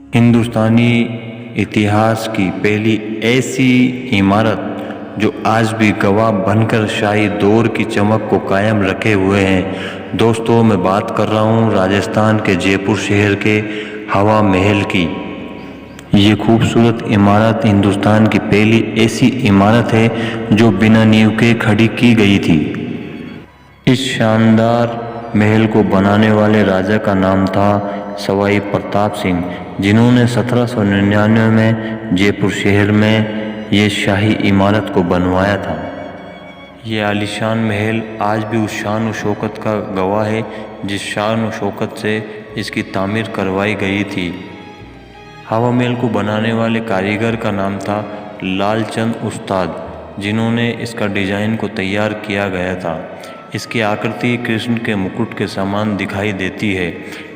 हिंदुस्तानी इतिहास की पहली ऐसी इमारत जो आज भी गवाह बनकर शाही दौर की चमक को कायम रखे हुए हैं। दोस्तों, मैं बात कर रहा हूँ राजस्थान के जयपुर शहर के हवा महल की। ये खूबसूरत इमारत हिंदुस्तान की पहली ऐसी इमारत है जो बिना नींव के खड़ी की गई थी। इस शानदार महल को बनाने वाले राजा का नाम था सवाई प्रताप सिंह, जिन्होंने 1799 में जयपुर शहर में ये शाही इमारत को बनवाया था। ये आलीशान महल आज भी उस शान व शौकत का गवाह है जिस शान व शौकत से इसकी तामीर करवाई गई थी। हवा महल को बनाने वाले कारीगर का नाम था लालचंद उस्ताद, जिन्होंने इसका डिज़ाइन को तैयार किया गया था। इसकी आकृति कृष्ण के मुकुट के समान दिखाई देती है।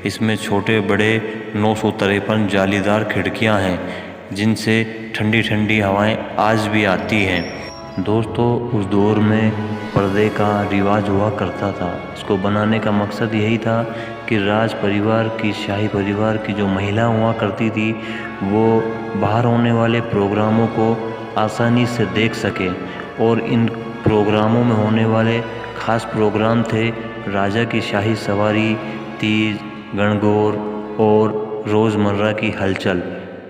इसमें छोटे बड़े 953 जालीदार खिड़कियां हैं जिनसे ठंडी ठंडी हवाएं आज भी आती हैं। दोस्तों, उस दौर में पर्दे का रिवाज हुआ करता था। इसको बनाने का मकसद यही था कि राज परिवार की, शाही परिवार की जो महिला हुआ करती थी वो बाहर होने वाले प्रोग्रामों को आसानी से देख सके। और इन प्रोग्रामों में होने वाले खास प्रोग्राम थे राजा की शाही सवारी, तीज, गणगौर और रोज़मर्रा की हलचल।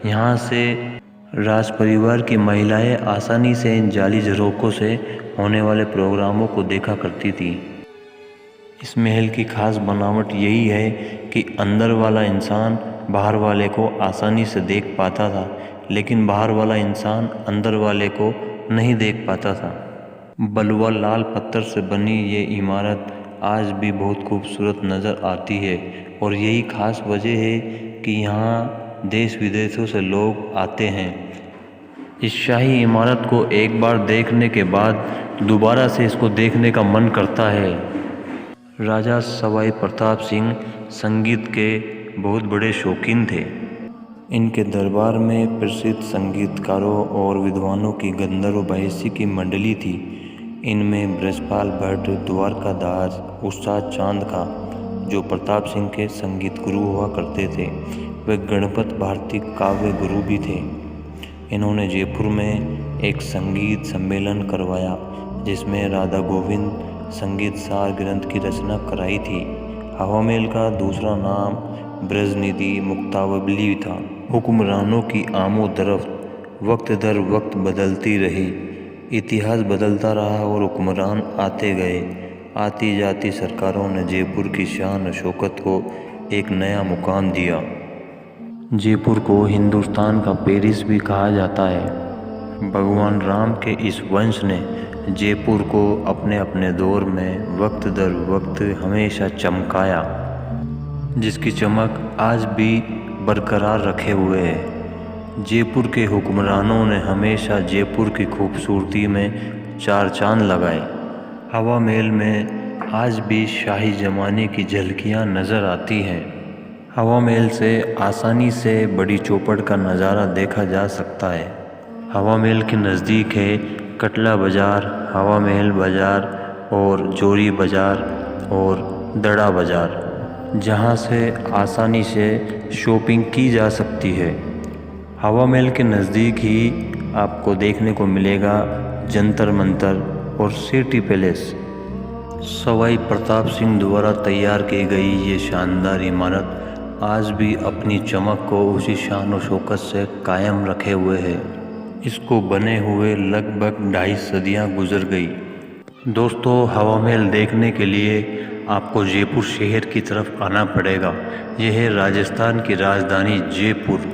यहाँ से राज परिवार की महिलाएं आसानी से इन जाली झरोकों से होने वाले प्रोग्रामों को देखा करती थी। इस महल की खास बनावट यही है कि अंदर वाला इंसान बाहर वाले को आसानी से देख पाता था, लेकिन बाहर वाला इंसान अंदर वाले को नहीं देख पाता था। बलुआ लाल पत्थर से बनी ये इमारत आज भी बहुत खूबसूरत नज़र आती है और यही खास वजह है कि यहाँ देश विदेशों से लोग आते हैं। इस शाही इमारत को एक बार देखने के बाद दोबारा से इसको देखने का मन करता है। राजा सवाई प्रताप सिंह संगीत के बहुत बड़े शौकीन थे। इनके दरबार में प्रसिद्ध संगीतकारों और विद्वानों की गंधर्व बहसी की मंडली थी। इनमें ब्रजपाल भट्ट, द्वारकादास, उस्ताद चांद का, जो प्रताप सिंह के संगीत गुरु हुआ करते थे, वे गणपत भारती काव्य गुरु भी थे। इन्होंने जयपुर में एक संगीत सम्मेलन करवाया जिसमें राधा गोविंद संगीत सार ग्रंथ की रचना कराई थी। हवा महल का दूसरा नाम ब्रजनिधि मुक्तावली था। हुक्मरानों की आमोदरफ्त वक्त दर वक्त बदलती रही। इतिहास बदलता रहा और हुक्मरान आते गए। आती जाती सरकारों ने जयपुर की शान और शौकत को एक नया मुकाम दिया। जयपुर को हिंदुस्तान का पेरिस भी कहा जाता है। भगवान राम के इस वंश ने जयपुर को अपने अपने दौर में वक्त दर वक्त हमेशा चमकाया, जिसकी चमक आज भी बरकरार रखे हुए है। जयपुर के हुक्मरानों ने हमेशा जयपुर की खूबसूरती में चार चांद लगाए। हवा महल में आज भी शाही ज़माने की झलकियाँ नज़र आती हैं। हवा महल से आसानी से बड़ी चौपड़ का नज़ारा देखा जा सकता है। हवा महल के नज़दीक है कटला बाज़ार, हवा महल बाज़ार और जोरी बाज़ार और दड़ा बाज़ार, जहाँ से आसानी से शॉपिंग की जा सकती है। हवा महल के नज़दीक ही आपको देखने को मिलेगा जंतर मंतर और सिटी पैलेस। सवाई प्रताप सिंह द्वारा तैयार की गई ये शानदार इमारत आज भी अपनी चमक को उसी शान और शौकत से कायम रखे हुए है। इसको बने हुए लगभग 2.5 सदियाँ गुजर गई। दोस्तों, हवा महल देखने के लिए आपको जयपुर शहर की तरफ आना पड़ेगा। यह है राजस्थान की राजधानी जयपुर।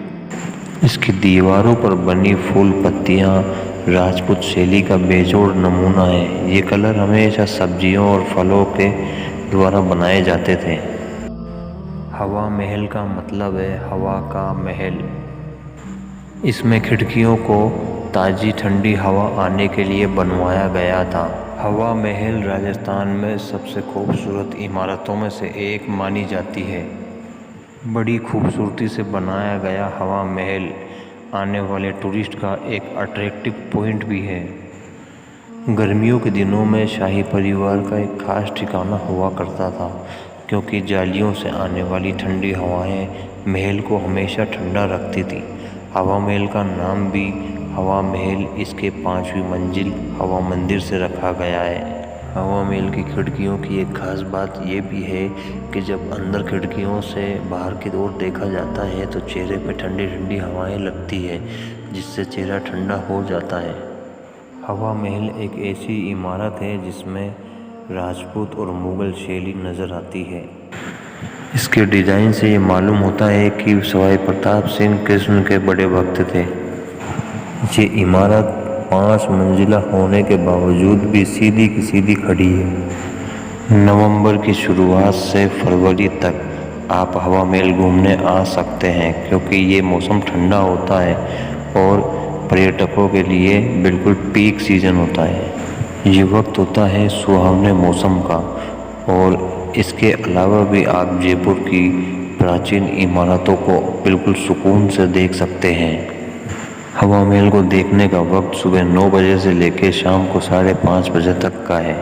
इसकी दीवारों पर बनी फूल पत्तियाँ राजपूत शैली का बेजोड़ नमूना है। ये कलर हमेशा सब्जियों और फलों के द्वारा बनाए जाते थे। हवा महल का मतलब है हवा का महल। इसमें खिड़कियों को ताज़ी ठंडी हवा आने के लिए बनवाया गया था। हवा महल राजस्थान में सबसे खूबसूरत इमारतों में से एक मानी जाती है। बड़ी खूबसूरती से बनाया गया हवा महल आने वाले टूरिस्ट का एक अट्रैक्टिव पॉइंट भी है। गर्मियों के दिनों में शाही परिवार का एक खास ठिकाना हुआ करता था, क्योंकि जालियों से आने वाली ठंडी हवाएं महल को हमेशा ठंडा रखती थी। हवा महल का नाम भी हवा महल इसके 5वीं मंजिल हवा मंदिर से रखा गया है। हवा महल की खिड़कियों की एक खास बात ये भी है कि जब अंदर खिड़कियों से बाहर की ओर देखा जाता है तो चेहरे पे ठंडी ठंडी हवाएं लगती है, जिससे चेहरा ठंडा हो जाता है। हवा महल एक ऐसी इमारत है जिसमें राजपूत और मुग़ल शैली नज़र आती है। इसके डिज़ाइन से ये मालूम होता है कि सवाई प्रताप सिंह कृष्ण के बड़े भक्त थे। ये इमारत 5 मंजिला होने के बावजूद भी सीधी की सीधी खड़ी है। नवंबर की शुरुआत से फरवरी तक आप हवा महल घूमने आ सकते हैं, क्योंकि ये मौसम ठंडा होता है और पर्यटकों के लिए बिल्कुल पीक सीज़न होता है। ये वक्त होता है सुहावने मौसम का। और इसके अलावा भी आप जयपुर की प्राचीन इमारतों को बिल्कुल सुकून से देख सकते हैं। हवा महल को देखने का वक्त सुबह 9 बजे से लेकर शाम को 5:30 बजे तक का है।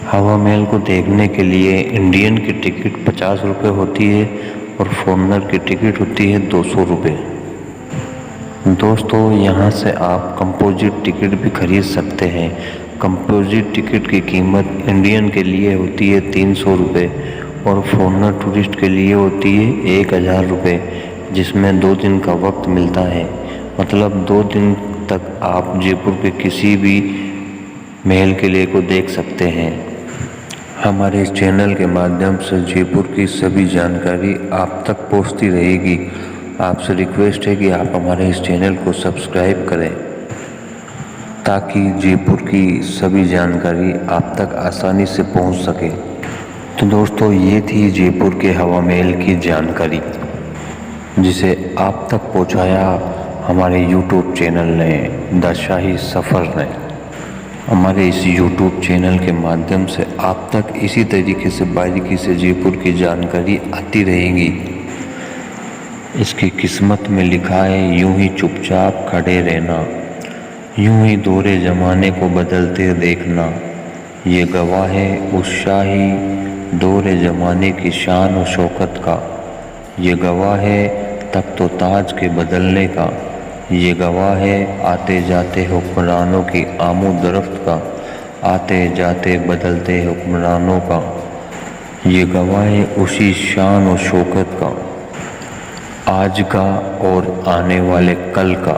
हवा महल को देखने के लिए इंडियन की टिकट 50 रुपये होती है और फॉरेनर की टिकट होती है 200 रुपये। दोस्तों, यहाँ से आप कंपोजिट टिकट भी खरीद सकते हैं। कंपोजिट टिकट की कीमत इंडियन के लिए होती है 300 रुपये और फॉरेनर टूरिस्ट के लिए होती है 1000 रुपये, जिसमें 2 दिन का वक्त मिलता है। मतलब 2 दिन तक आप जयपुर के किसी भी महल किले को देख सकते हैं। हमारे इस चैनल के माध्यम से जयपुर की सभी जानकारी आप तक पहुंचती रहेगी। आपसे रिक्वेस्ट है कि आप हमारे इस चैनल को सब्सक्राइब करें, ताकि जयपुर की सभी जानकारी आप तक आसानी से पहुंच सके। तो दोस्तों, ये थी जयपुर के हवा महल की जानकारी, जिसे आप तक पहुंचाया हमारे YouTube चैनल ने, द शाही सफ़र ने। हमारे इस YouTube चैनल के माध्यम से आप तक इसी तरीके से बारीकी से जयपुर की जानकारी आती रहेगी। इसकी किस्मत में लिखा है, यूं ही चुपचाप खड़े रहना, यूं ही दौरे ज़माने को बदलते देखना। ये गवाह है उस शाही दौरे ज़माने की शान और शौकत का। ये गवाह है तख्त व ताज के बदलने का। ये गवाह है आते जाते हुक्मरानों की आमद रफ्त का, आते जाते बदलते हुक्मरानों का। ये गवाह है उसी शान और शौकत का, आज का और आने वाले कल का।